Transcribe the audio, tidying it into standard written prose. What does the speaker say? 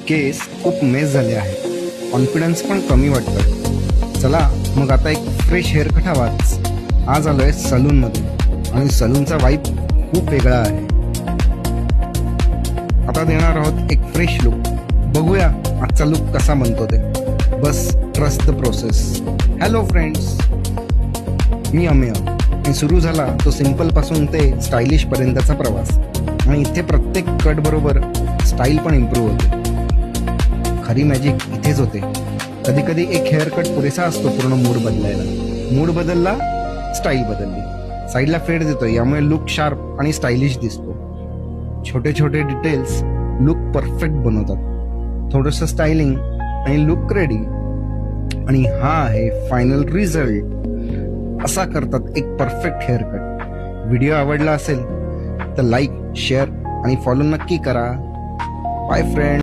केस खूप मेस झाले आहेत, कॉन्फिडन्स पण कमी वाटतं. चला मग आता एक फ्रेश हेअरकट हवाच. आज आलोय सलूनमध्ये आणि सलूनचा वाईब खूप वेगळा आहे. आता देणार आहोत एक फ्रेश लुक. बघूया आजचा लुक कसा बनतो ते. बस trust the process. Hello friends, मी अमेय आणि सुरू झाला तो सिंपल पासून ते स्टायलिश पर्यंतचा प्रवास. आणि इथे प्रत्येक कट बरोबर स्टाईल पण इम्प्रूव्ह होते. खरी मॅजिक इथेच होते. कधी कधी एक हेअर कट पुरेसा असतो पूर्ण मूड बदलायला. मूड बदलला, स्टाईल बदलली. साईडला फेड देतोय, यामुळे लुक शार्प आणि स्टायलिश दिसतो. छोटे छोटे डिटेल्स लुक परफेक्ट बनवतात. थोडंसं स्टायलिंग आणि लुक रेडी. आणि हा आहे फायनल रिझल्ट. असा करतात एक परफेक्ट हेअर कट. व्हिडिओ आवडला असेल तर लाईक, शेअर आणि फॉलो नक्की करा. Bye friend.